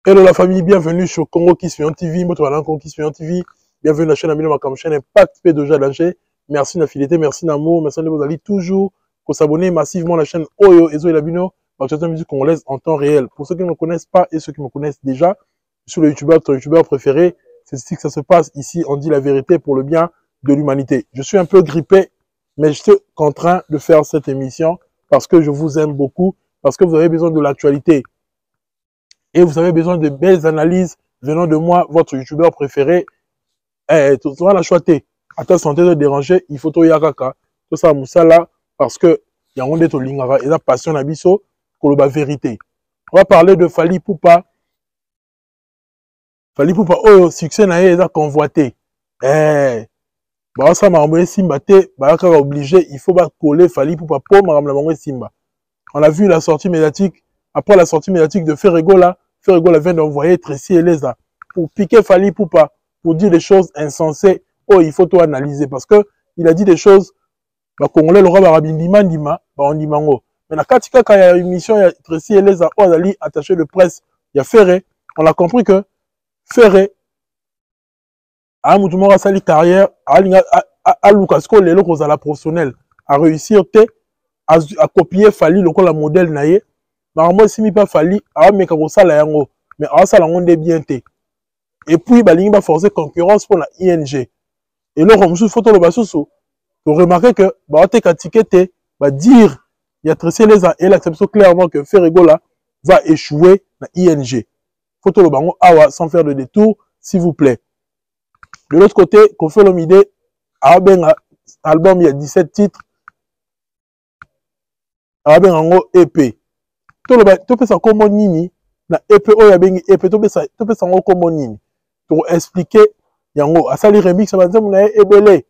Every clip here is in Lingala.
Hello la famille, bienvenue sur Congo Kismion TV, Congo Kismion TV. Bienvenue à la chaîne Amino Makam, chaîne Impact P de Danger. Merci de la fidélité, merci d'amour, merci de vous aller toujours pour s'abonner massivement à la chaîne Oyo Ezo et Labino, parce que c'est une musique congolaise en temps réel. Pour ceux qui ne me connaissent pas et ceux qui me connaissent déjà, je suis le youtubeur, ton youtubeur préféré. C'est ici que ça se passe. Ici, on dit la vérité pour le bien de l'humanité. Je suis un peu grippé, mais je suis contraint de faire cette émission parce que je vous aime beaucoup, parce que vous avez besoin de l'actualité. Et vous avez besoin de belles analyses venant de moi, votre youtubeur préféré. Tu vas la choiter. À ta santé de déranger, il faut tout yakaka. Tout ça, moussala, parce que il y a un de lingara et la passion abisso pour la vérité. On va parler de Fally Ipupa. Fally Ipupa, oh, succès na ye, il a convoité. Bah, ça m'a envoyé Simba te, bah, obligé, il faut pas coller Fally Ipupa pour m'a Simba. On a vu la sortie médiatique. Après la sortie médiatique de Ferregola, Ferregola vient d'envoyer Tracy Eleza pour piquer Fally Ipupa, pour dire des choses insensées. Oh, il faut tout analyser parce que il a dit des choses. Bah, Congolais, le roi Barabindima, Ndima, bah, on dit mango. Mais la Katika, quand il y a une émission, il y a Tracy Eleza, oh, Ali, attaché de presse, il y a Ferré. On a compris que Ferré, à un moment, à sa carrière, à Lukasko, les locaux à la professionnelle, à réussir, à copier Fally, le la modèle naïe. Normalement, si mi pas Fally, mais quand ça la yango, mais ça la on est bien té. Et puis balingi va forcer concurrence pour la ING. Et là comme sous photo le basoso, vous remarquez que ba te katikete va dire il y a tressé les ans et l'acception clairement que Ferregola va échouer la ING. Photo le bango awa sans faire de détour, s'il vous plaît. De l'autre côté, Koffi Olomide a ben album il y a 17 titres. A ben ngo EP. To pesa komo nini na EP oya bengi EP to pesa ngo komo nini pour expliquer yango asali remix banze muna ebele.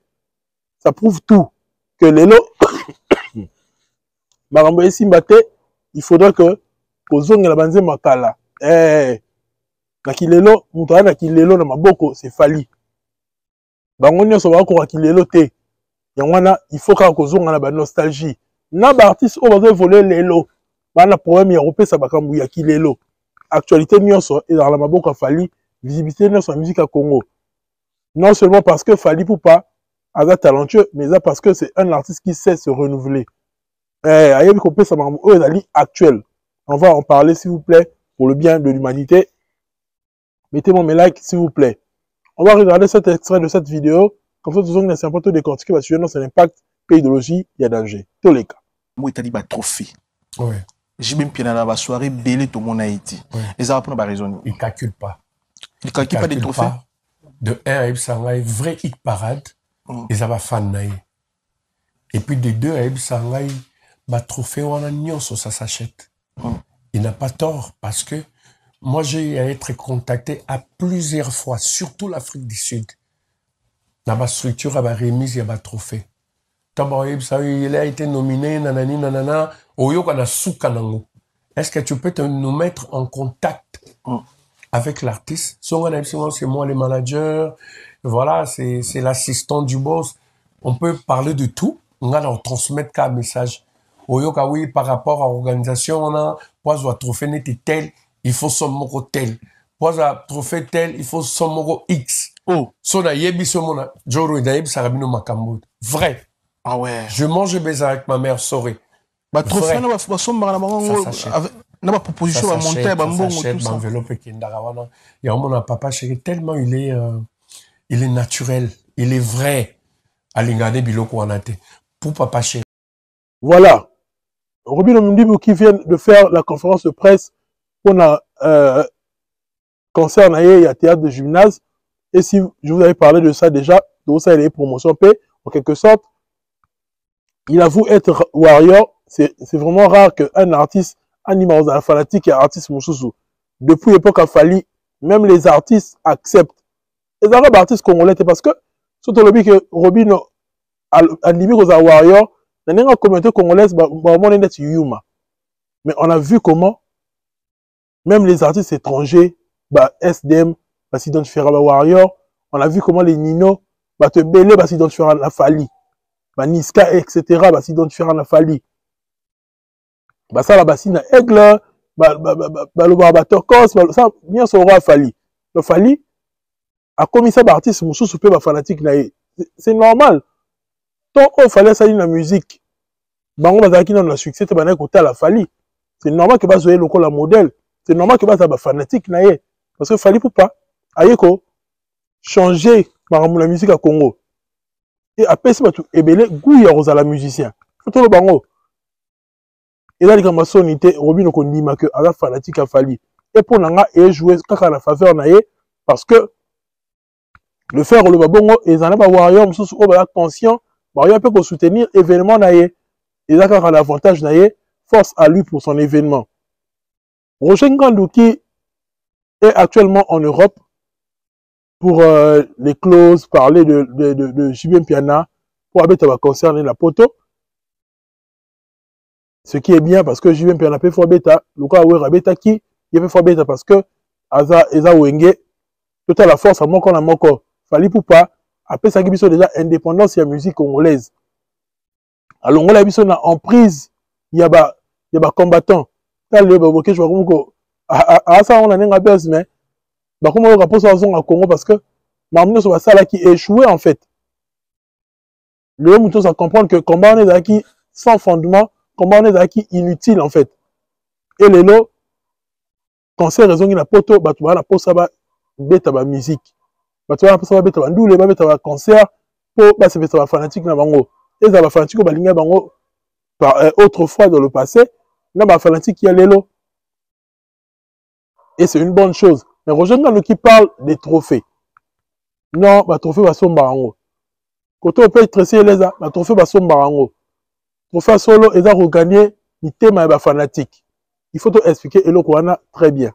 Ça prouve tout que lelo marambo esimba te, il faudra que kozongela banze makala na kilelo muto na kilelo na maboko c'est Fally bango nyonso ba ko kilelo te yangwana il faut ka kozonga na ba nostalgie na ba artiste o bazo voler lelo bana problème ya kopesa bakambu ya kilelo actualité nyonso et dans la maboko Fally visibilité nyonso la musique à Congo non seulement parce que Fally Ipupa est talentueux mais parce que c'est un artiste qui sait se renouveler ayebi kopesa makambu oyo ezali actuel. On va en parler s'il vous plaît pour le bien de l'humanité. Mettez-moi mes likes s'il vous plaît. On va regarder cet extrait de cette vidéo comme ça tout le monde c'est important de décortiquer parce que dans son impact pédologie il y a danger tous les cas. Moi t'as dit ba trophée. Ouais. J'ai même pied dans la soirée belé tout mon Haïti. Et ça va pour raison. Il calcule pas. Il calcule pas des trophées. De un Aïb Sangaï vrai hit parade. Et ça va fan naï. Et puis de deux Aïb Sangaï bah trophée on a nyonso ça s'achète. Il n'a pas tort parce que moi j'ai à être contacté à plusieurs fois surtout l'Afrique du Sud. Dans ma structure à ma remise il y a un trophée. Il a été nominé, nanani, nanana, est-ce que tu peux nous mettre en contact avec l'artiste? C'est moi le manager, voilà, c'est l'assistant du boss. On peut parler de tout, on va leur transmettre un message. Oui, par rapport à l'organisation, on a, pour trophée n'était tel, il faut son mot tel. Pour trophée tel, il faut son mot X. Oh, so na yebi so mona, Joro Daib Sarabino Makamboud. Vrai. Ah ouais. Je mange baiser avec ma mère, sorry. Bah trophée na ba somba na bango na ba proposition ba monter ba mbongo tout ça. Enveloppe qui ndarawana. Ya mon papa chéri tellement il est naturel, il est vrai. Alingade biloko wanate. Pour papa chéri. Voilà. Robin Omundibu qui vient de faire la conférence de presse pour la concert il y a théâtre de gymnase. Et si je vous avais parlé de ça déjà, donc ça il est promotion P, en quelque sorte, il avoue être warrior. C'est vraiment rare qu'un artiste animal fanatique et artiste Moussoussou. Depuis l'époque à Fally, même les artistes acceptent. Les artistes congolais, parce que surtout le que Robin a limité aux warrior, il y a une communauté congolaise, mais on a vu comment même les artistes étrangers, SDM, s'identifier à warrior. On a vu comment les Nino, te belé, s'identifier à la Fally. Niska, etc., s'identifier à la Fally. Ça, la bassine, aigle, baloba batokos ça bien sera Fali le Fali a commis ça artiste mususu pe ba fanatique na ye c'est normal tant on fallait ça la musique bango bazaki na succès te bana ko la Fali c'est normal que ba zoyer loko la modèle c'est normal que ba ba fanatique na ye parce que Fali pour pas ayeko changer par la musique à Congo et après c'est tout ebele goût ya rozala musicien faut le bango et là, les sonité, Robin Kondima que à la fanatique a fallu. Et pour Nanga, et jouer kaka la faveur naïe, parce que le faire le babongo, et en a pas warrior, sous conscient, warrior peut soutenir événement naïe. Et là, quand l'avantage naïe, force à lui pour son événement. Roger Ngandouki est actuellement en Europe pour les clauses, parler de JB Piana, pour habiter va concerner la poteau. Ce qui est bien parce que je viens faire un bêta, le cas où Rabeta qui il fait bêta parce que Aza Wenge toute la force à mon corps à mon corps. Fallait pour pas après ça qui sont déjà indépendance et la musique congolaise. Alors on l'a vu sur en prise, il y a combattant. Là le boké je vois comme à ça on a un buzz mais bah comment on rapport ça à Congo parce que mamno sur ça là qui échoué en fait. Le homme tout ça comprendre que combat on est acquis sans fondement. Comment on est acquis inutile en fait. Et les lots, quand c'est raison qu'il y a poto, bah tu vois la pose ça va bêta ba musique. Bah tu vois la pose ça va bêta ba ndou les ba bêta ba concert pour bah c'est bêta ba fanatique na bango. Et ça va fanatique ba linga bango par autrefois dans le passé, na ba fanatique qui a les lots. Et c'est une bonne chose. Mais Roger Ngandou qui parle des trophées. Non, bah trophée ba somba bango. Quand on peut tresser les a, bah trophée ba somba bango. Pour faire solo, ils ont regagné le thème de fanatique. Il faut expliquer Elo Kouana très bien.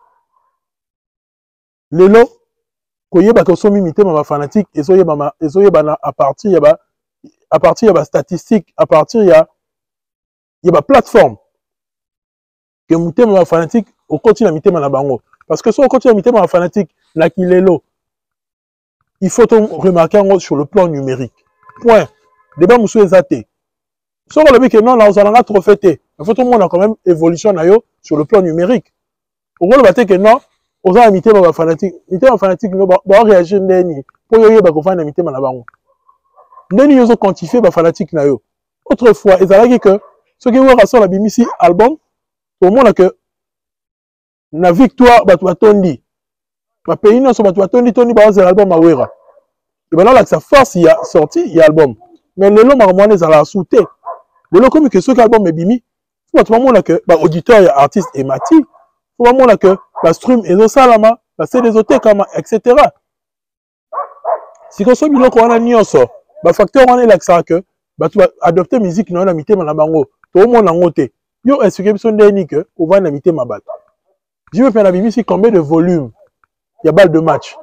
Lelo, quand il y a un thème de fanatique, ils ont à partir de statistiques, à partir de plateforme. Que le thème de fanatique, au continue à thème de bango. Parce que si on continue à thème de fanatique, là qu'il est là, il faut remarquer sur le plan numérique. Point. Débat monsieur Zate. Si on a que non, là, on a trop fêté. Il faut tout le monde a quand même évolution sur le plan numérique. Au gros, le que non, on a imité ma fanatique. Imité ma fanatique, on va réagir pour y aller, on va imiter ma bango. Ndeni ils ont quantifié ma fanatique na yo. Autrefois, ils ont dit que ceux qui ont rassemblé la BBC album, au monde que la victoire, bah tu vas tondi. Ma pays non, so bah tu vas tondi, bah c'est l'album à Wera. Et ben là, que sa force, il y a sorti, il y a album. Mais le long, marmoine, ils ont sauté. Le lot comme que ce album est bimi, faut tout le monde que bah auditeur et artiste et mati, faut le monde que bah stream et salama, bah c'est des hôtels comme etc. Si qu'on soit bilo qu'on a nyonso, bah facteur on est là que ça que bah tu vas adopter musique non la mité na bango, tout le monde en côté. Yo est-ce que besoin d'eni que on va na mité ma balle. Je veux faire la bimi si combien de volume il y a balle de match.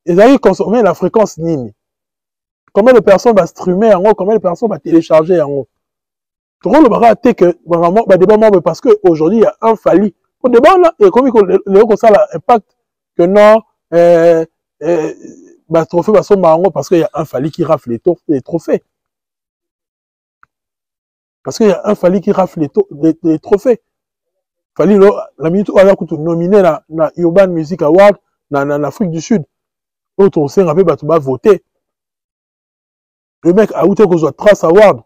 Ils arrivent consommer la fréquence nini. Combien de personnes vont streamer en haut, combien de personnes vont télécharger en haut. Tout le monde va dire que vraiment, débat membre parce qu'aujourd'hui, il y a un Fali. Au débat là, et comme il ça l'impact que non, trophée va sommer en haut parce qu'il y a un Fali qui rafle les trophées. Parce qu'il y a un Fali qui rafle les trophées. Fali, la minute où on a nominé la Urban Music Award en Afrique du Sud. Autre on sait, on va voter. Le mec a outé qu'on soit Trace Award.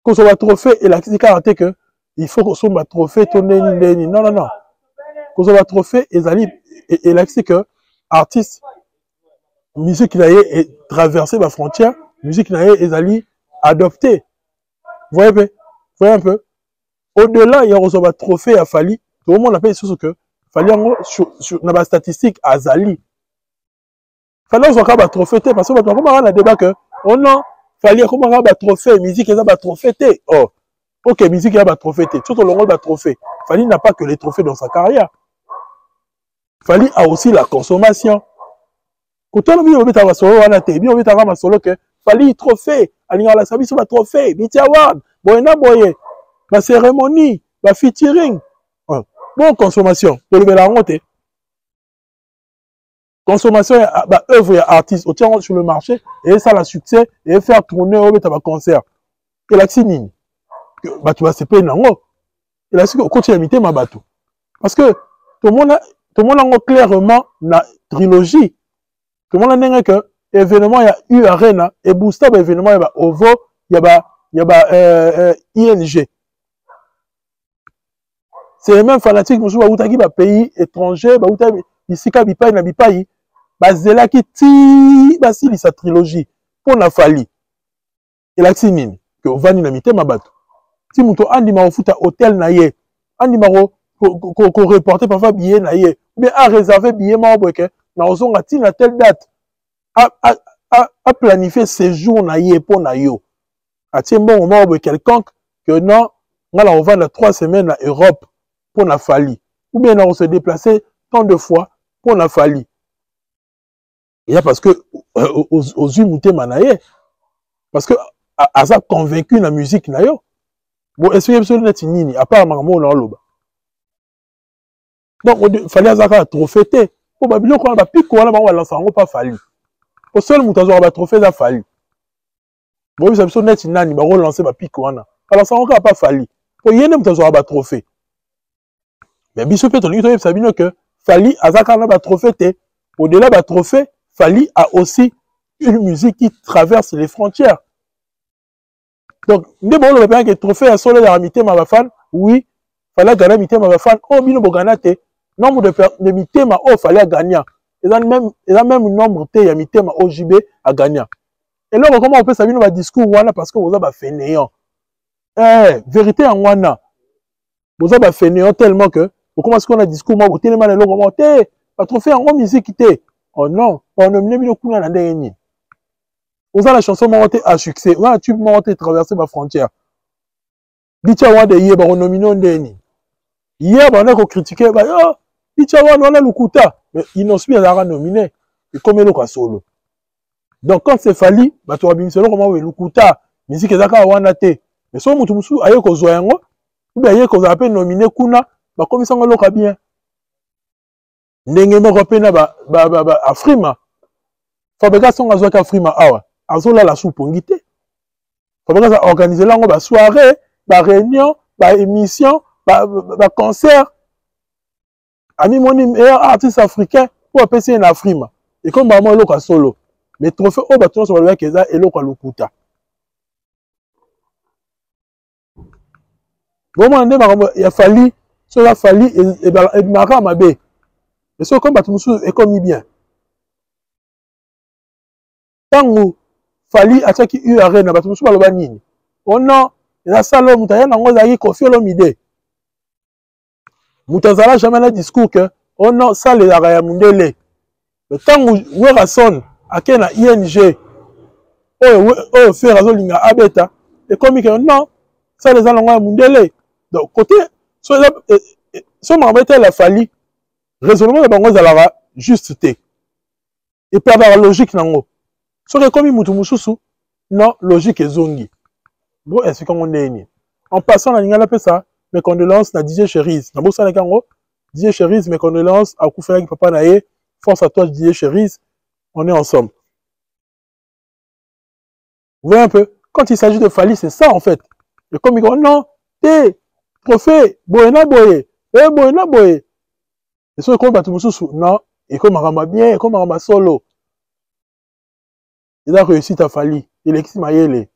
Qu'on soit trophée, et la critique a raté que il faut qu'on soit trophée, tourner, non, non, non. Qu'on soit trophée, et la critique que artiste, musique qui est traversé la frontière, musique qui est adopté. Vous voyez un peu? Au-delà, il y a un trophée à Fali. Tout le monde appelle ce que Fali sur la statistique à Zali. Fallait qu'on soit trophée parce que comment on a débat que oh non fallait comment on a trophée musique ils a trophée oh ok musique il a trophée tout le monde a trophée Fallait n'a pas que les trophées dans sa carrière Fallait a aussi la consommation quand on a vu on met à solo on a été bien on met à solo que Fallait trophée alinga la service va trophée Biti Award boyena boye la cérémonie la featuring bon consommation pour lever la honte. Consommation, bah, œuvre et artiste, au tient sur le marché, et ça, la succès, et faire tourner au concert. Et la xinine. bato basepeli nango elasi okotia mitema bato parce que tomona clairement na trilogie tomona ndenge que événement ya U Arena et booster ba événement ya ba OVO ya ba ING c'est les mêmes fanatiques mosusu bautaki ba pays étranger bauta bisika bipai na bipai bazelaki ti basilisa trilogie pona fali elakisi nini ke ovandi na mitema bato ti muto andima kofuta hôtel na ye andima ko reporter parfois billet na ye mais a réserver billet moko boyeke na ozonga ti na telle date a planifier séjour na ye pona yo atie mbongo moko boye quelconque que non nga na kovanda 3 semaines na Europe pona fali ou bien na se déplacer tant de fois pona fali et parce que aux yeux mutema na ye parce que aza convaincu na musique na yo bon expliquer biso neti nini à part makambo na oloba donc fali azaka trophée te po babiloko wana bapiko wana bango balansa yango pa fali au seul mutu azwaka batrophée eza fali boyebisa biso neti nani bakolanse bapiko wana balansa yango kaka pa fali po ye nde mutu azwaka batrophée mais biso mpe tolingi toyebisa bino ke fali azaka na batrophée te au-delà batrophée fali a aussi une musique qui traverse les frontières. Donc, nous avons que trophée à solo de mitema bafan, oui, fallait gagner mitema bafan, oh, bino boganate, nombre de mitema, oh, fallait gagner. Et là même nombre de mitema OJB à gagner. Et là, comment on peut savoir nos discours wana parce que vous avez fait néant. Vérité en wana. Vous avez fait néant tellement que, vous commencez qu'on a discours, moi, vous tellement les logo, pas trophée en musique, oh non, on ne me dit pas de vous avez la chanson montée à succès, vous avez un tube monté traverser ma frontière. Bicha wa de yeba renomino ndeni. Hier, on a critiqué, bah yo, bicha wa on a lukuta, mais ils n'ont pas à nominé. Et comme le cas solo. Donc quand c'est fali, bah tu as bien solo comment lukuta, musique ezaka wana te. Mais so mutu musu aye ko zoyango, ou bien aye ko za pe nominé kuna, bah comme ça on loka bien. Ndenge moko pe na ba Afrima. Fabeka songa zoka Afrima awa. Azola la soupongité. Fabeka ça organiser lango ba soirée, ba réunion, ba émission, ba concert. Ami mon meilleur artiste africain pour appeler en Afrima. Et comme maman loka solo. Mais trophée au bâton sur le keza et loka lokuta. Vraiment il a fallu cela fallu et mara mabe. Et ce comme bâton est comme bien. Tango fali ataki U Arena batu musu baloba nini oh non eza salo mutu aya nango ezalaki Koffi Olomide mutu azala jamais na discours que oh non sale ezalaka ya mundele mais ntango Werason ake na ING oyo fer azolinga abeta ekomi ke non sale eza nango ya mundele donc côté so makambo etala fali raisonnement na bango ezalaka juste te eperdaka logique nango soki comme mutu mususu non logique ezongi bon est-ce qu'on est en passant la lingala pesa mes condoléances na DJ Cherise na bosa na kango DJ Cherise mes condoléances à Koufera qui papa naé force à toi DJ Cherise on est ensemble vous voyez un peu quand il s'agit de Fali c'est ça en fait et comme il dit non té trophée boyena boye boyena boye et soki comme batu mususu non et comme rama bien et comme rama solo il a réussi à Fali. Il est qui maïele.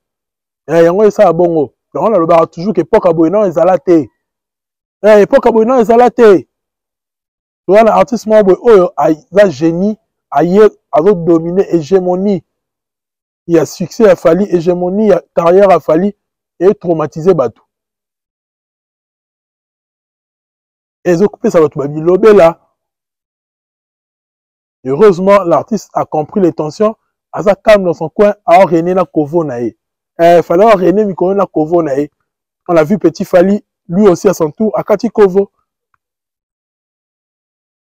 Et yango esa bongo. On a le bar toujours que époque aboyena ezalate. Époque aboyena ezalate. Tu vois l'artiste membre oyo a génie ailleurs a dominer hégémonie. Il y a succès à Fali, hégémonie, il y a carrière à Fali et traumatisé batou. Et ils occupé ça batou babi lobela. Heureusement l'artiste a compris les tensions. Aza calme dans son coin, a René na Kovo nae. Fallait René Mikolo na Kovo nae. On a vu Petit Fali, lui aussi à son tour, à Kati Kovo.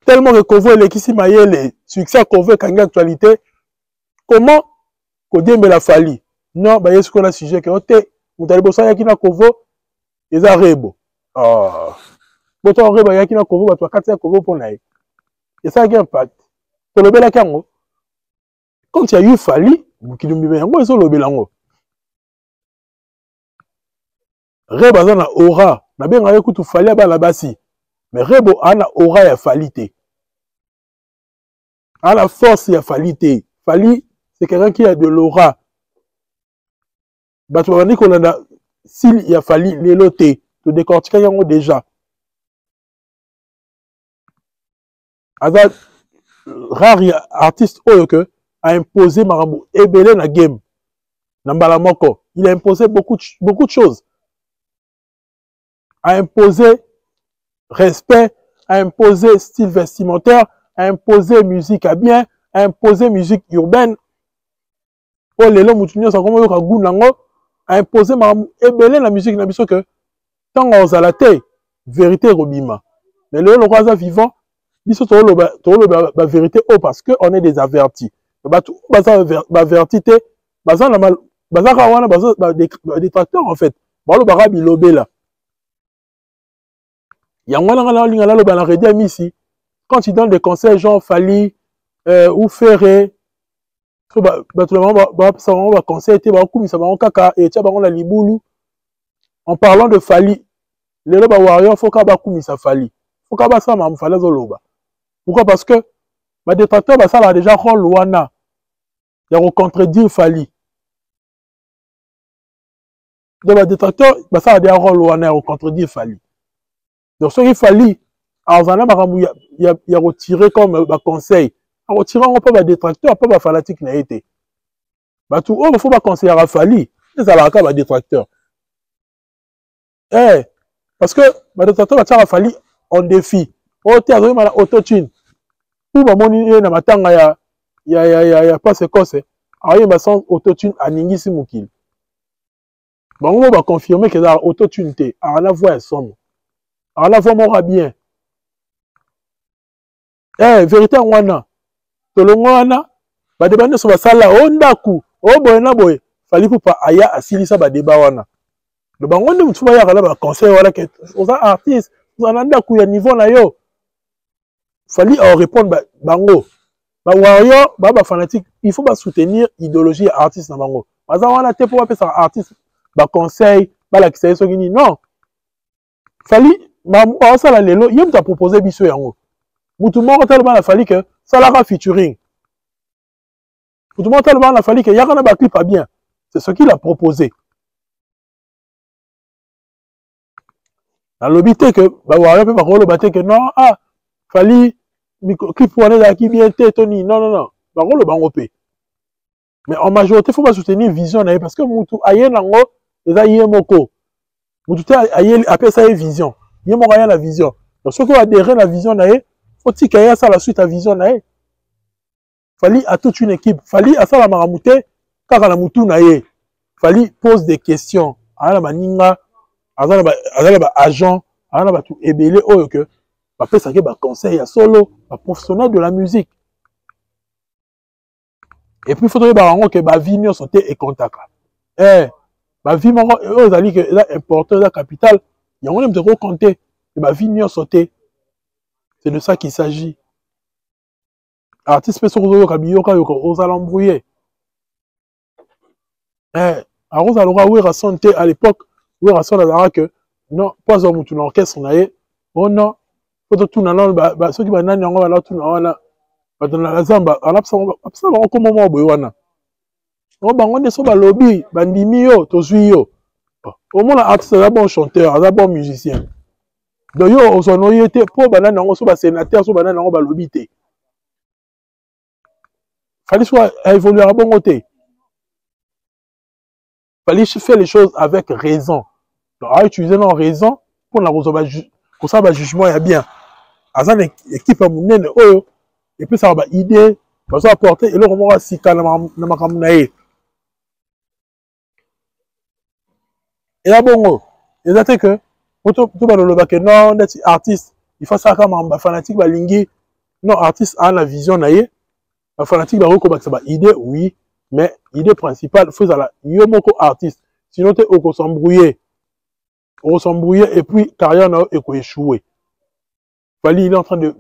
Tellement que Kovo est ici maïele, succès à Kovo est une actualité. Comment Kodembe la Fali? Non, bah est-ce qu'on a sujet que ote, Moutalibosa yaki na Kovo, ils a rebo. Ah. Boto rebo yaki na Kovo, bah toi Kati Kovo pour nae. Et ça a un impact. Pour le bel kango. Quand il y a eu Fali, vous qui nous bien, moi, ils ont le bilango. Rebo aza na aura. Na benga ye kutu Fally aba la basi. Mais Rebo a na aura ya Fally te. A la force ya Fally te. Fally, c'est quelqu'un qui a de l'aura. Bato bandi kolanda s'il y a Fally lelo te. To décortiquer yango déjà. Aza rare artiste oyo que a imposé marambo ebele na game. Nambala moko. Il a imposé beaucoup de choses. A imposé respect, a imposé style vestimentaire, a imposé musique à bien, a imposé musique urbaine. Oh lelo mutunyo sa komo yoka gu nango, a imposé marambo ebele na musique na biso que tant ozala te vérité robima. Mais lelo lokaza vivant, biso tolo ba vérité oh parce que on est des avertis. Ba tout ba averti te, baza na mal baza ka wana baza ba détracteurs en fait. Ba lo ba bilobe là. Yangwana ngala lingala lo ba na redi amisi. Quand il donne des conseils genre Fally ou Ferré, ba tout le monde ba conseil te ba kumisa ba kaka et tia ba la libulu. En parlant de Fally, les loba warrior faut ka ba kumisa Fally. Faut ka ba sa ma Fally zo loba. Pourquoi? Parce que ma détracteur bah ça a déjà rôle wana. Il y a contredire Fally. Donc ma détracteur bah ça a déjà rôle wana il contredire Fally. Donc ce qu'il Fally alors en a il y a retiré comme bah conseil. En retirant on peut ba détracteur pas ba fanatique na été. Bah tout oh faut pas conseiller à Fally. Ça va ka ba détracteur. Eh parce que ma détracteur bah ça Fally en défi. Oh t'es arrivé à autotune. Pour ma moni na matanga ya pas écosse. Alors il m'a sans autotune à ningisi mukil. Bon on va confirmer que la autotune té à la voix somme. À la voix mora bien. Eh vérité wana. Tolongo wana ba debande so basala o ndaku o boye na boye Fally Ipupa aya asilisa ba débat wana. Le bango nde mutu ba ya kala ba conseil wala que aux artistes vous en ndaku ya niveau na yo. Fally en répondre bango. Ba warrior ba fanatique, il faut pas soutenir idéologie artiste na bango. Baza wana te pour appeler artiste ba conseil ba la kisaye sogini non. Fally ba ça la lelo, yem t'a proposé biso yango. Mutu moko tellement na Fally que ça la featuring. Mutu moko tellement na Fally que yakana ba clip pas bien. C'est ce qu'il a proposé. Na lobité que ba warrior pe ba rolo baté que non ah Fally clip pour aller qui bien Tony non par contre le bango pe mais en majorité faut pas soutenir vision na parce que mutu aye nango eza yé moko mutu te aye après ça vision yé moko ya la vision donc ce que adhérer la vision na faut tika ça la suite à vision na Fally a toute une équipe Fally a ça la maramute kaka na mutu na Fally pose des questions ala maninga azala ba agent ala ba tout ebele oyo que après ça ba conseil à solo ba professionnel de la musique et puis il faut que ba vie nyo sauter et contact ba vie moko eux ali que là important la capital il y a on de compter et ba vie nyo sauter c'est de ça qu'il s'agit artiste peso ko kabiyoka yoko osala embrouiller arosa lora wera santé à l'époque wera santé que non pas un mutu l'orchestre na oh non faut tout na ba ceux qui ba nani yango ba tout na wana ba na la zamba on absa ba ko momo boy wana on ba ngonde so ba lobby ba ndimi yo to zui yo au moins artiste là bon chanteur là bon musicien donc yo on son oyete pour ba nani yango so ba sénateur so ba nani yango ba lobby te Fally soit évoluer à bon côté Fally faire les choses avec raison donc à utiliser non raison pour la pour ça ba jugement ya bien azan équipe munene oyo et puis ça va idée va ça apporter et le moment si kana na makamuna et là bongo exactement que tout ba le que non d'être artiste il faut ça comme fanatique ba lingi non artiste a la vision na ba fanatique ba ko ça ba idée oui mais idée principale faut ça la yo moko artiste sinon tu au s'embrouiller et puis carrière na et ko échouer Fally il est en train de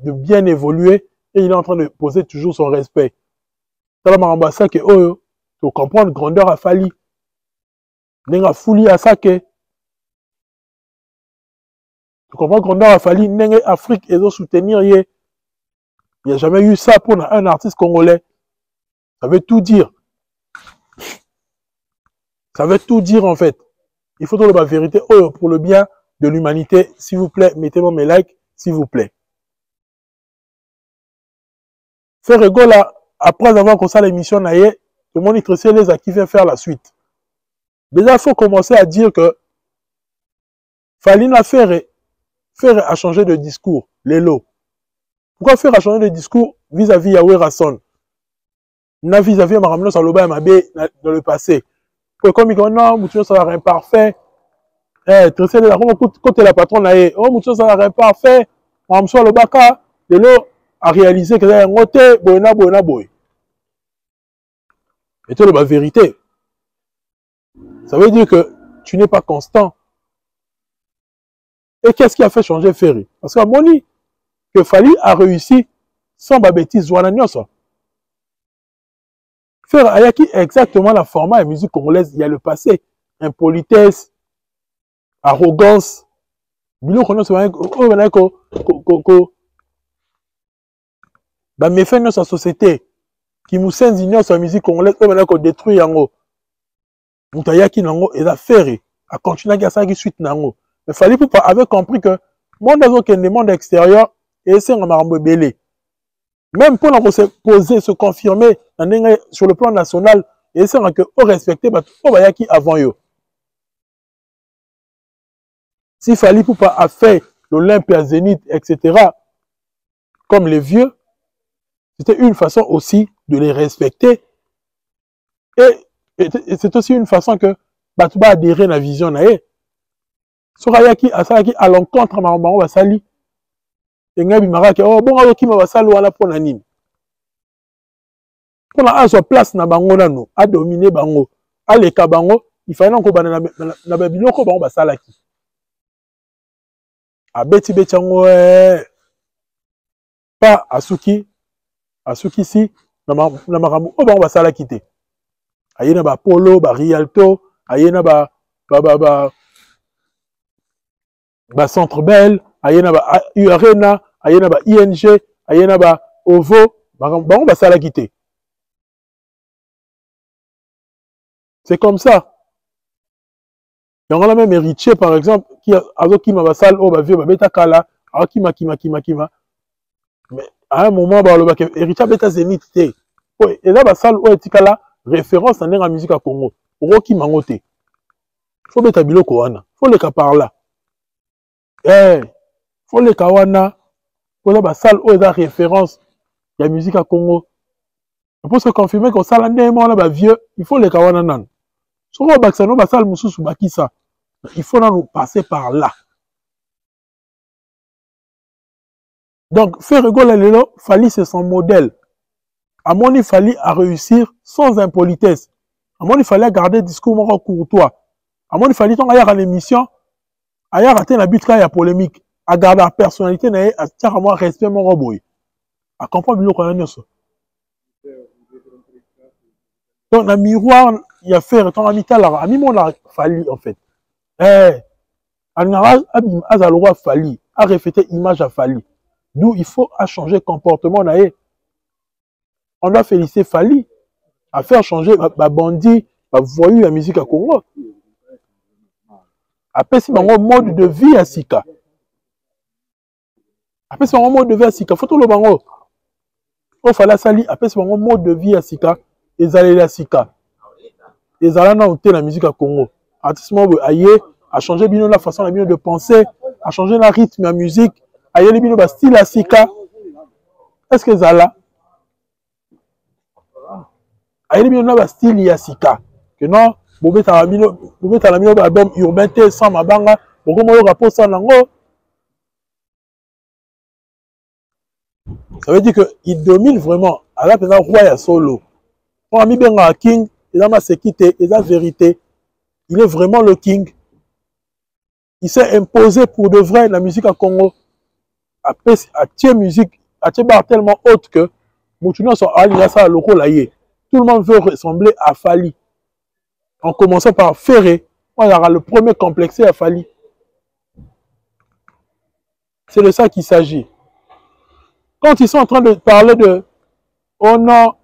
bien évoluer et il est en train de poser toujours son respect. Ça va m'embasser que oh tu comprendre grandeur à Fally. Nenga fouli à ça que comprends qu'on a fallu une Afrique et de soutenir. Il n'y a jamais eu ça pour un artiste congolais. Ça veut tout dire. Ça veut tout dire en fait. Il faut trouver la vérité. Oh, pour le bien de l'humanité, s'il vous plaît, mettez-moi mes likes, s'il vous plaît. Faire rigolo là, après avoir commencé l'émission, tout le monde est stressé les à qui veut faire la suite. Déjà, il faut commencer à dire que Falina Ferre a changé de discours, Lelo. Pourquoi Ferre a changé de discours vis-à-vis Yahweh Rasson? Na vis-à-vis Maramno Saloba Mabé dans le passé. Comme il dit, non, Moutinho ça va imparfait. Tressé de la côté la patronne, oh, Moutinho ça va imparfait. Maramno Salobaka, Lelo a réalisé que c'est un côté, boina. Et tout la vérité. Ça veut dire que tu n'es pas constant. Et qu'est-ce qui a fait changer Ferry? Parce qu'à Moni, que Fali a réussi sans bêtise Zouanagnosa. Ferry a acquis exactement la format de musique congolaise. Il y a le passé. Impolitesse, arrogance. Bilo kono se ba méfait dans sa société. Qui nous s'ignore sur la musique congolaise. On détruit yango. Moutayaki nango et la Ferry a continué à faire suite nango. Mais Fali Poupa avait compris que le monde extérieur et c'est un marbre belé. Même pour se poser, se confirmer sur le plan national, et c'est que on respecte qui avant eux. Si Fali Poupa a fait l'Olympia Zénith, etc., comme les vieux, c'était une façon aussi de les respecter. Et c'est aussi une façon que Batouba adhérer à la vision. Sorayaki à l'encontre de Maman Basali. Et Ngabi Maraki, oh bon, qui m'a Basali ou à la Ponanine. Pour la place na bango nano, à dominer bango, à l'éka bango, il fallait qu'on banane na babino ko bango basalaki. A beti bechango pas asuki si na maramu o bango basalaki te. Ayena ba Polo, ba Rialto, ayena ba Centre Bell, ayena ba Arena, ayena ba ING, ayena ba Ovo, bango basalaki te. C'est comme ça. Il y en a même héritier, par exemple, qui a m'a basal, oh, bah, vieux, bah, bêta kala, ah, kima. Mais à un moment, bah, le héritier bêta zénith, et là, basal, oh, etikala, référence à la musique à Congo. Roki mangote. Faut bêta biloko wana. Faut le cas par là. Faut le cas wana. Faut la basal, oh, la référence. Il y a musique à Congo. Pour se confirmer qu'on s'en a là, vieux, il faut le cas wana nan. Sur le Baxano, basal, moussou, bakisa. Il faut nous passer par là. Donc, faire rigoler les lots, Fali, c'est son modèle. À mon il fallait réussir sans impolitesse. À mon il fallait garder le discours courtois. À mon il fallait aller à l'émission, à rater la but à polémique, à garder la personnalité, à faire moi respect mon robot. À comprendre le qu'on a ça. Donc, dans le miroir, il y a fait ton ami Talara. Ami mon Fali, en fait. Azalora Fali, a reflété image à Fali. D'où il faut changer comportement. On doit féliciter Fali à faire changer bandit, voyou la musique à Congo. Après, c'est un mode de vie à Sika. Après, c'est un mode de vie à Sika. Faut tout le bango. Au Fala Sali, après, c'est un mode de vie à Sika. Et allez la Sika. Et allez dans la musique à Congo. Artistement, aïe, a changé bien la façon de penser, a changé le rythme de la musique, a changé le style à Sika. Est-ce que ça là? A changé le style à Sika. Que non, vous mettez l'album urbain sans ma banga, vous mettez le rapport sans lango. Ça veut dire qu'il domine vraiment. À la place, roi à solo. On a mis bien un king, il a ma sécurité, il a la vérité. Il est vraiment le king. Il s'est imposé pour de vrai la musique à Congo. À tier musique, à tier bar tellement haute que Moutouna sont allés ça loco laïe. Tout le monde veut ressembler à Fali. En commençant par Ferré, on aura le premier complexé à Fali. C'est de ça qu'il s'agit. Quand ils sont en train de parler de oh non,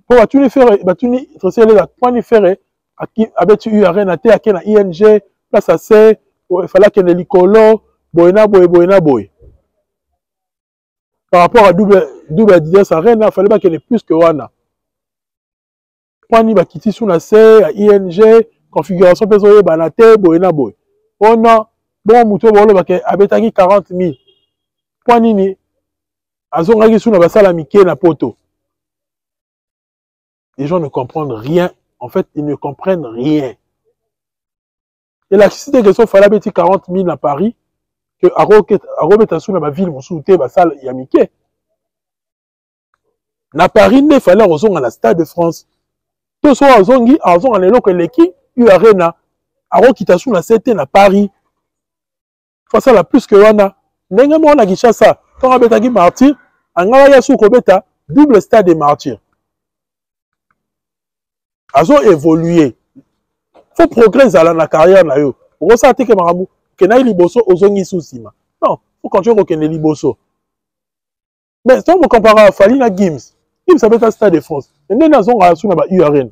pour batuni faire batuni tracé la point faire avec URN à te na ING place à C il fallait que les licolo boina boy par rapport à double Adidas Arena il fallait pas qu'il y ait plus que wana point ni bakiti sous la C à ING configuration peso banate boina boy on a bon muto bolo ba ke abetaki 40 000 point nini azongaki sous na basala mike na poto. Les gens ne comprennent rien. En fait, ils ne comprennent rien. Et la cité que ça fallait mettre 40 000 à Paris, que à Robetassou dans ma ville, mon souté, ma salle, il y a Mickey. Na Paris, il fallait rejoindre à la Stade de France. Tout ça, à Zongi, à Zongi, à l'éloque, l'équipe, Arena, à Robetassou, na CT, na Paris. Face à la plus que Wana. N'enga moi, on a guiché ça. Quand on a betagi martyr, en Gawaya sous Kobeta, double stade des martyrs. Ils ont évolué. Il faut progresser dans la carrière. Pour ça, il faut que les liboso ozongi sousima. Non, il faut continuer que les liboso. Mais si on compare à Falina Gims, Gims avait un stade de France. Et nous avons un URN.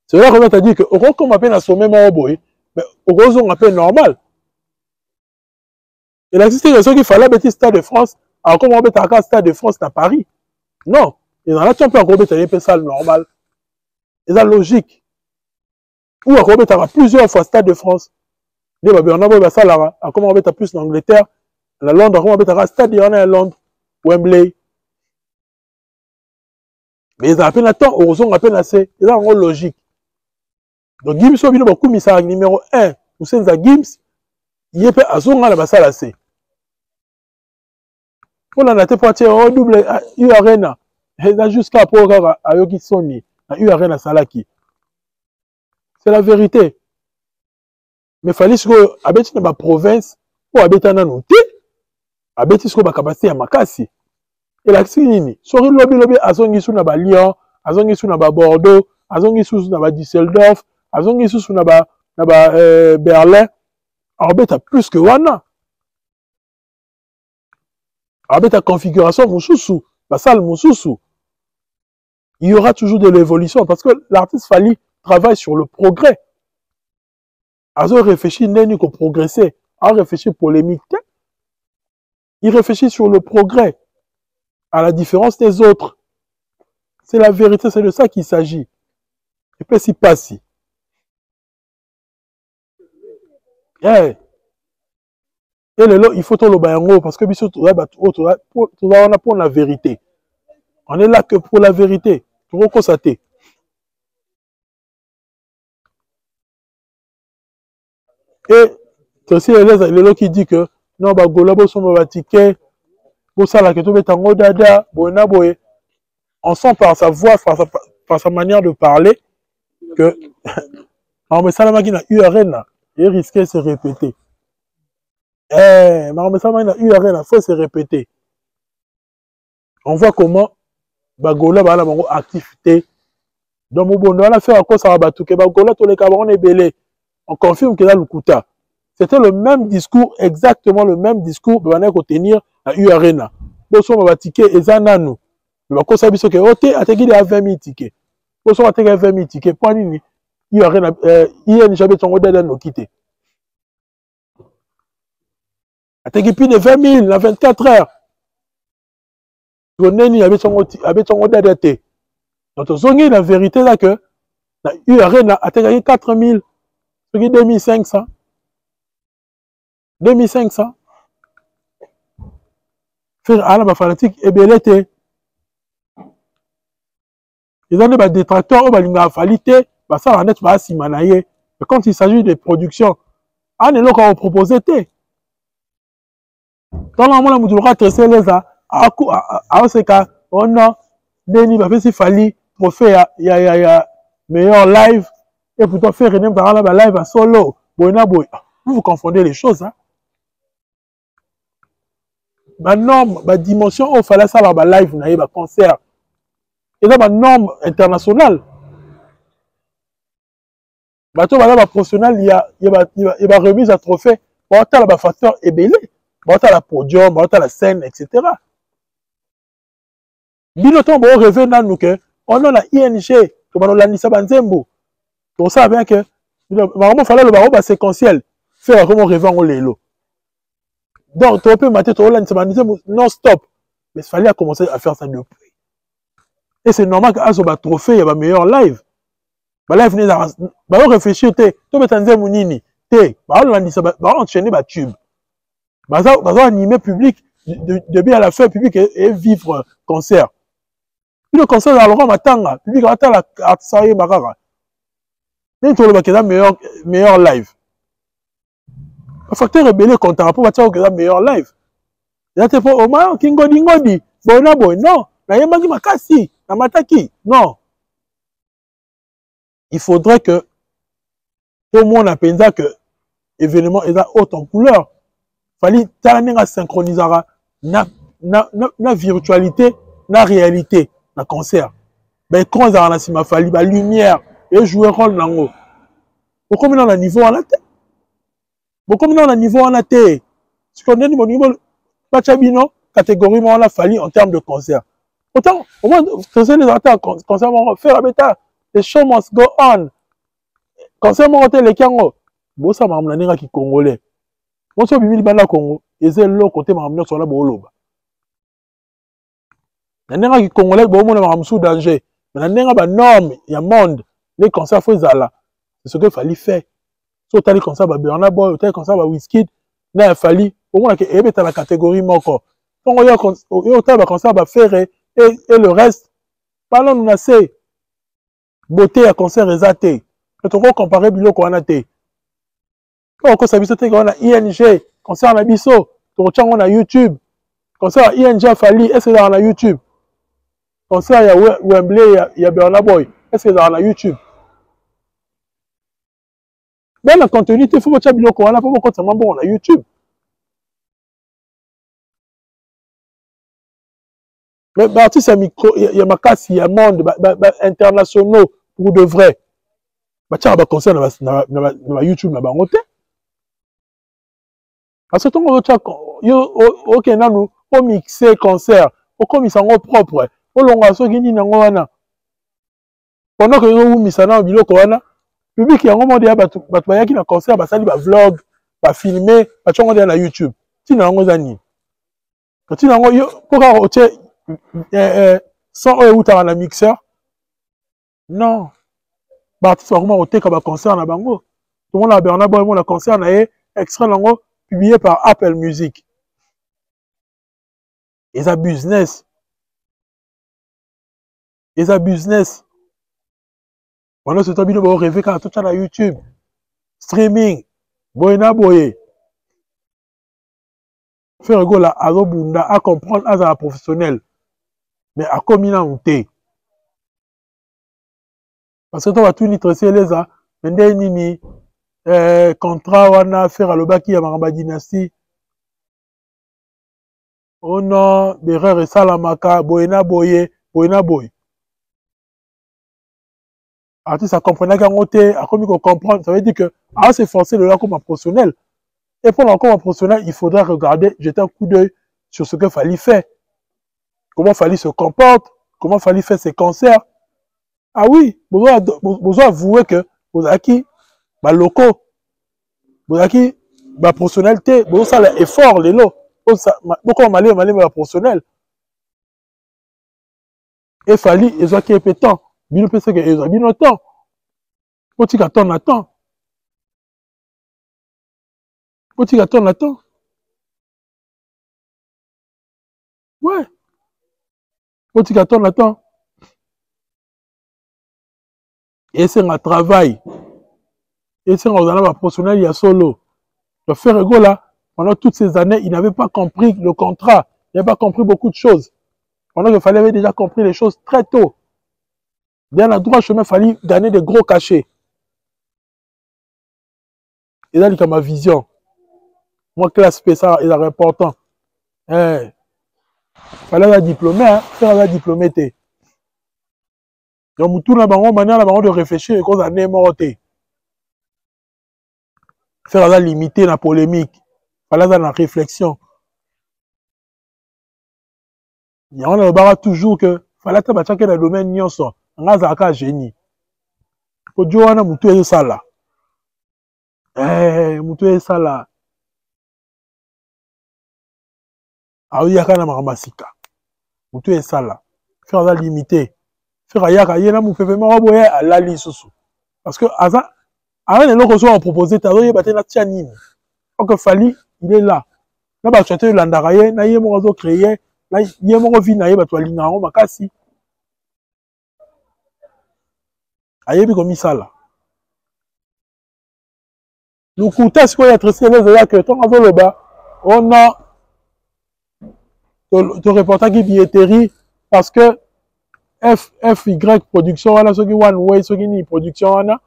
C'est là qu'on a dit que on appelle à sommet Maroboy, mais on appelle normal. Et la situation qu'il fallait mettre stade de France, alors comment on met un stade de France à Paris? Non. Et dans la champion, on peut mettre ça normal. Et ça logique. Ou on peut mettre plusieurs fois stade de France. On a ça là. Comment on met plus en Angleterre, à Londres, on peut mettre stade à Londres, Wembley. Mais ils appellent à temps, on appelle assez. Et là, on a logique. Donc, Gims, on a beaucoup mis ça numéro 1. Vous savez, Gims, il y a à Zonga la salle assez. On a été pointé au double URN. Et jusqu'à pour à Yogi Sony, à URN Salaki. C'est la vérité. Mais il fallait que habiter dans ma province ou habiter dans nos thé, habiter sur ma capacité à Makassi. Et la Xinini, sur le lobby, à Zongi sous Naba Lyon, à Zongi sous Naba Bordeaux, à Zongi sous Naba Düsseldorf, à Zongi sous Naba Berlin, à habiter plus que Wana. À habiter configuration Moussoussou, la salle Moussoussou. Il y aura toujours de l'évolution parce que l'artiste Fally travaille sur le progrès. Azo réfléchit n'est qu'au progresser. A réfléchi polémique. Il réfléchit sur le progrès. À la différence des autres. C'est la vérité, c'est de ça qu'il s'agit. Et puis c'est pas si. Et il faut tout le bayango parce que on a pour la vérité. On est là que pour la vérité. Pour constater. Et c'est aussi les qui dit que non, bah, Golabo sont ma ticket. Pour ça, là, que tout est en haut dada, on sent par sa voix, par sa manière de parler, que, mais ça, la machine a URN, il risquait de se répéter. Mais ça, la URN, il faut se répéter. On voit comment, bah, Golabo a la activité. Donc, on a fait encore ça, bah, tout, que, bah, Golabo, tous les cabarons est belé. On confirme qu'il a le Kouta. C'était le même discours, exactement le même discours, on a tenir à URN. Boso ma ticket et zananu. Mais quand ça biso que ote ategi de 20 000 tickets. Boso ategi 20 000 tickets. Point nini. URN IN jamais ton odada no quitter. Ategi plus de 20 000 dans 24 heures. Goneni avait ton odada te. Donc zongi la vérité là que la URN ategi 4 000. Ce 2500. 2500. Faire à la fanatique et belete. Ils ont des détracteurs, ils ont falité, ça va être assez manaillé. Mais quand il s'agit de production, on est là qu'on propose. Dans le moment où on a tracé les à ce cas, on a Denis Bafé Fally pour faire meilleur live et pour faire un live à solo. Vous confondez les choses. Hein? Ma norme, ma dimension, il fallait ça live, un concert. Et là, ma norme internationale. bato bala ba professionnel il y a remise à trophée ba ta la facteur ebelé ba ta la podium ba ta la scène etc. Bino to bo rêver nanu que on a la ING to ba landisa banzembo to ça bien que vraiment fallait le baro ba séquentiel faire comme rêver en lelo. Donc tu peux mater to landisa banzembo non stop mais il fallait commencer à faire ça depuis. Et c'est normal que azo ba trophée ya ba meilleur live. Ba live ne ba réfléchir te to betanzembo nini te ba landisa ba enchaîner ba tube. Ba animer public de bien à la fin public et vivre concert. Le concert à Laurent Matanga, public à la Artsaye Bakara. Mais tout le monde meilleur live. Le facteur est belé contre rapport à meilleur live. Il y a des fois, au moins, Kingodi, Bonabo, non. Na yemaki makasi, na mataki, non. Il faudrait que tout le monde appelle que l'événement est haute en couleur. Fallait que synchroniser la virtualité, la réalité. Na concert ben quand ça na sima fali ba lumière et jouer rôle nango beaucoup maintenant na niveau en té beaucoup maintenant na niveau en té ce qu'on dit mon niveau pachabino catégorie on a fallu en termes de concert autant au moins c'est les attaques concert on faire bêta the show must go on concert on hotel les kango bossa mamna ninga ki congolais on so bimili bana Congo et c'est le côté mamna sur la boloba. Nanenga ki congolais bo mona makamsu danger mais nanenga ba norme ya monde les concerts faut zala c'est ce que fallait faire so tali concert ba Bernard Boy tali concert ba Wizkid na fallait au moins que ebeta la catégorie moko donc yo tali ba concert ba faire et le reste parlons nous na c'est beauté ya concert ezate to ko comparer biloko wana te ko sa biso te ko na ING concert na biso to chango na YouTube concert ING fallait et c'est na YouTube. Concert il y a Wembley, il y a Bernard Boy. Est-ce que ça a YouTube? Mais le contenu, il faut que tu aies bien on a pas beaucoup de bon à YouTube. Mais l'artiste a micro, il y a ma casse, il y a monde internationaux pour de vrai. Bah tiens, bah concert dans YouTube na bangote. Parce que ton ok nanu, au mixer concert, au comme ils sont propres. Olonga soki nini nango wana pendant que yo misana biloko wana public yango monde ya batu bayaki na concert basali ba vlog ba filmer ba chongo na YouTube tina nango zani tina nango yo poka oche sans uta na mixeur non ba artiste vraiment oteka ba concert na bango tout le monde a Bernard Boy mon concert na extrait nango publié par Apple Music et ça business. Et ça business. On a ce temps de rêver quand tout ça na YouTube. Streaming. Boyna boye. Faire un go là, à Robunda, à comprendre, à la professionnel. Mais à combien on t'est. Parce que toi, tout nitresser les a. Mais nini, contrat, on a affaire à l'obaki à Maramba Dynastie. Oh non, Berer et Salamaka, Boyna boye, Boyna boye. Artiste a compris qu'à côté, à comme comprendre, ça veut dire que à s'efforcer de là comme un professionnel. Et pour encore un professionnel, il faudra regarder, jeter un coup d'œil sur ce qu'il fallait faire. Comment fallait se comporter, comment fallait faire ses concerts. Ah oui, vous avouer que vous avez acquis, locaux, vous avez acquis, professionnalité, vous avez effort, les lots. Beaucoup de malais, professionnel. Et fallait, ils ont acquis un temps. Bino pese que ils ont bien temps. Poti katon na temps. Poti katon na temps. Ouais. Poti katon na temps. Et c'est un travail. Et c'est un professionnel, il y a solo. Le frère Ego là, pendant toutes ces années, il n'avait pas compris le contrat. Il n'avait pas compris beaucoup de choses. Pendant qu'il fallait déjà compris les choses très tôt. Bien à droit chemin, il fallait gagner des gros cachets. Et là, il ma vision. Moi, classe P, ça, il est important. Il fallait la diplômer, hein. Faire la diplômée. Donc, tout le monde de réfléchir et qu'on a morté. faire la limiter la polémique, faire la réflexion. Il y a on a toujours que fallait que dans le domaine nyonso, on a un génie. Pour Dieu on a mutué ça là. Mutué ça là. Ah oui, yakana maramasika. Mutué ça là. Faire la limiter. Faire yaka yena mu pepe ma boye à la lisusu. Parce que avant les locaux sont proposés t'as eu battu la tianine. Donc Fally il est là. Là ba chanter landaraye na yé mo créer na yé mo vi na yé ba toalinga ngo makasi. Ayebi comme ça là. Le coûté ce qu'on a tracé là que ton avant le bas on a te reporter qui billetterie parce que FY production wana soki one way soki ni production wana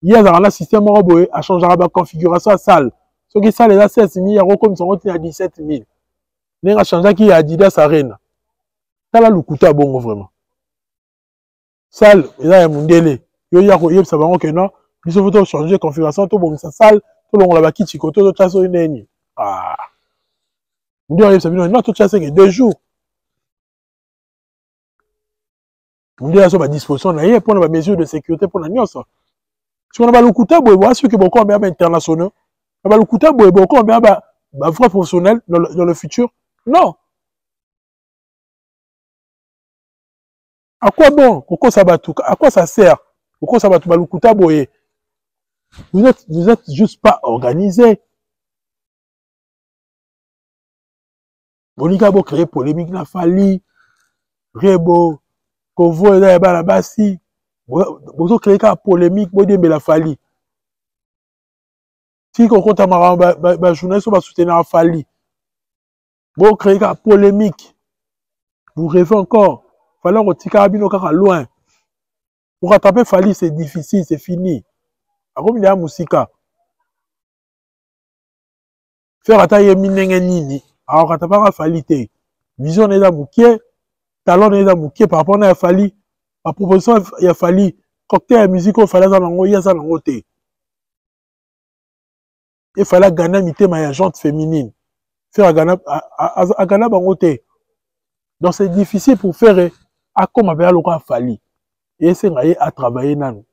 hier dans le système roboé a changé la configuration à salle soki salle est à 16 000 euros comme son autre à 17 000 n'a changé qui à Adidas Arena ça là le coûté bon vraiment salle et là il y a mundele yo ya ko yebisa bango que non il faut changer configuration to bon sa salle to longo la ba kiti ko to chaso neni ah mundele yebisa bino non to chaso que 2 jours on dit à sa disposition pour les mesures de sécurité pour la nyonso. Si on a le coûté boy, ceux qui beaucoup bien internationaux, on a le coûté boy beaucoup bien vrai professionnel dans le futur. Non. À quoi bon? Pourquoi ça va tout? À quoi ça sert? Pourquoi ça va tout? Le coûté boy. Vous êtes juste pas organisé. Monica bo créer polémique na Fally, Rebo, Kovo et là la basi. Vous créez une polémique, vous dites la Fally. Si on compte à journaliste, on va soutenir Fally. Vous créez une polémique. Vous rêvez encore. Fallait retirer Abino Kaka loin. Pour rattraper Fally, c'est difficile, c'est fini. Comme il y a Moussika. Faire attaquer Minenge Nini. Alors, rattraper Fally, vision est là, Moukier. Talon est là, Moukier. Par rapport à Fally. La proposition, il y a Fally. Cocktail à musique, il fallait il y a ça dans le côté. Il fallait gagner mité ma jante féminine. Faire à gagner dans côté. Donc c'est difficile pour faire à comme avec le Fally. Et c'est à travailler dans nous.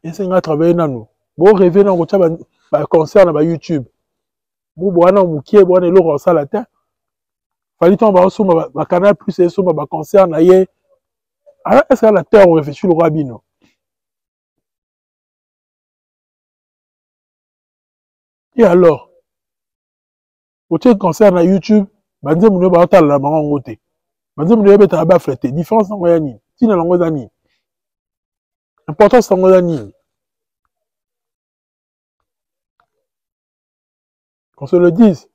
Et c'est à travailler dans nous. Bon rêver dans le concert dans YouTube. Bon boana moukié boana le ça la terre. Fally ton ba sur ma canal plus et sur ma concert na yé. Alors est-ce que la terre on réfléchit le rabino? Et alors, au concert na YouTube, banze mouno ba otala la bango ngote. Banze mouno beta ba flété. Différence na ngoya ni. Tina lango zani. Importance na ngoya ni. Qu'on se le dise.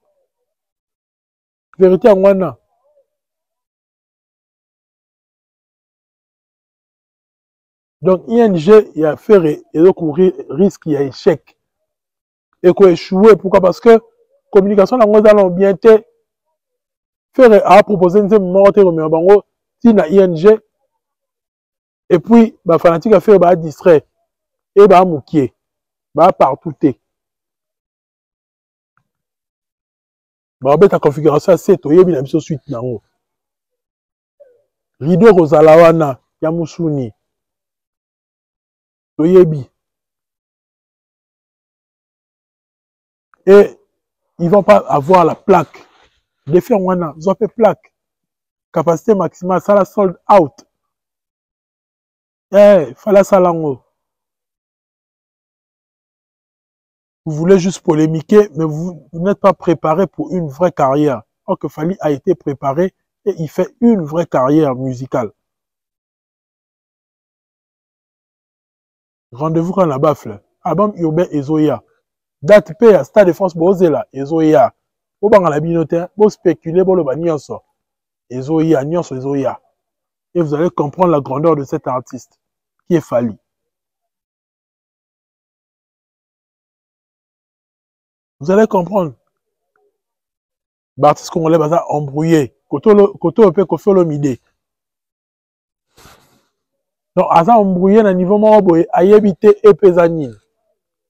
Vérité en wana. Donc, ING, il y a fait et courir risque, il y a échec. Et qu'on échouer. Pourquoi? Parce que communication, la ngos allons bien te faire à proposer une morte mais bango, si na ING, et puis, bah, fanatique a fait, bah, distrait, et bah, moukier, bah, partout te. Bah, ta configuration, c'est, toi, y'a bien la suite, nango. Rideau Rosalawana, Yamusuni. Toyebi. Et ils ne vont pas avoir la plaque. Les filles, ils ont fait plaque. Capacité maximale, ça la sold out. Fallait ça lango. Vous voulez juste polémiquer, mais vous n'êtes pas préparé pour une vraie carrière. Or que Fally a été préparé et il fait une vraie carrière musicale. Rendez-vous quand la baffle. Album urbain Ezoya. Date P à Stade de France, Bozela, Ezoya. Bo banga la binote, bo spéculer, bo le ba nyonso. Ezoya, nyonso Ezoya. Et vous allez comprendre la grandeur de cet artiste qui est Fally. Vous allez comprendre. L'artiste congolais va embrouillé. Koto peut faire l'omidé. Donc, aza embrouillé na niveau moko boye, ayebite epeza nini.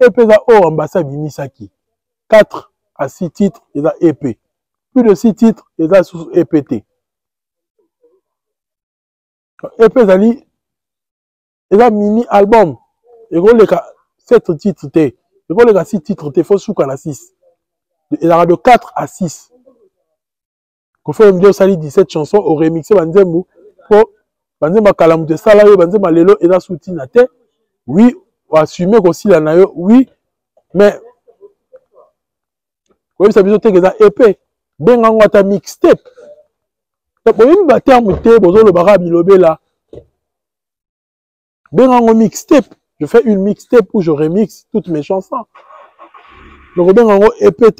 Epeza o ambassade bimisaki. 4 à 6 titres, et là EP. Plus de 6 titres, et là sous EPT. EP zali, et là mini album. Et gros les 7 titres, et gros les 6 titres, il faut souka la 6. Et là de 4 à 6. Qu'on fait une sali 17 chansons, au remixé, banzemou, pour banzema kalamute salayo, banzema lelo, et là soutien na te. Oui, on assume aussi la nayo, oui, mais oui, ça veut dire que ça épais. Ben on ta mixtape. Donc on va terme te bozo le bara bilobe là. Ben on mixtape. Je fais une mixtape où je remix toutes mes chansons. Donc ben on épais.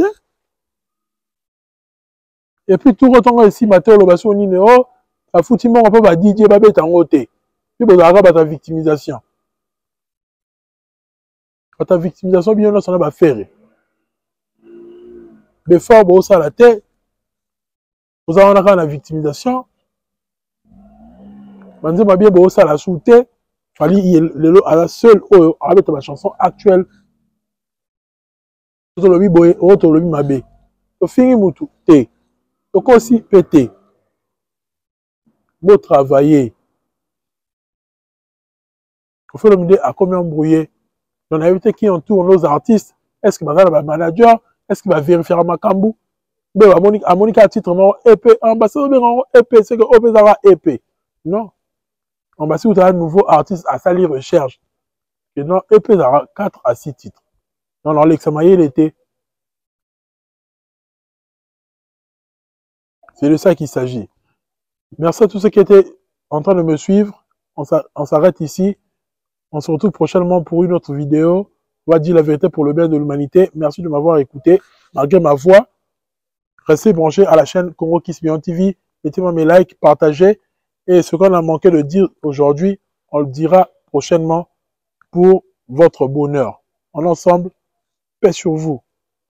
Et puis tout retourne ici matin le basso ni oh a fouti mon pas ba DJ ba beta ngote. Puis bozo ara ba ta victimisation. Ta victimisation bien là ça va faire. Mais fort bon ça la tête. Vous avez la victimisation. Vous avez bien ça la souté. Fali lelo à la seule avec ma chanson actuelle. Tout le boy auto le mabe. To fini mutu te. To aussi pété. Beau travailler. Au fait le monde a combien embrouillé. On a invité qui entoure nos artistes. Est-ce que ma manager, est-ce qu'il va vérifier ma cambou? Ben à Monica titre non épée ambassadeur épée c'est que opéra épée. Non. Ambassadeur tu as un nouveau artiste à salir recherche. Et non épée à 4 à 6 titres. Non non l'examen il était. C'est de ça qu'il s'agit. Merci à tous ceux qui étaient en train de me suivre. On s'arrête ici. On se retrouve prochainement pour une autre vidéo. On va dire la vérité pour le bien de l'humanité. Merci de m'avoir écouté. Malgré ma voix, restez branchés à la chaîne Congo Kiss Beyond TV. Mettez-moi mes likes, partagez. Et ce qu'on a manqué de dire aujourd'hui, on le dira prochainement pour votre bonheur. En ensemble, paix sur vous.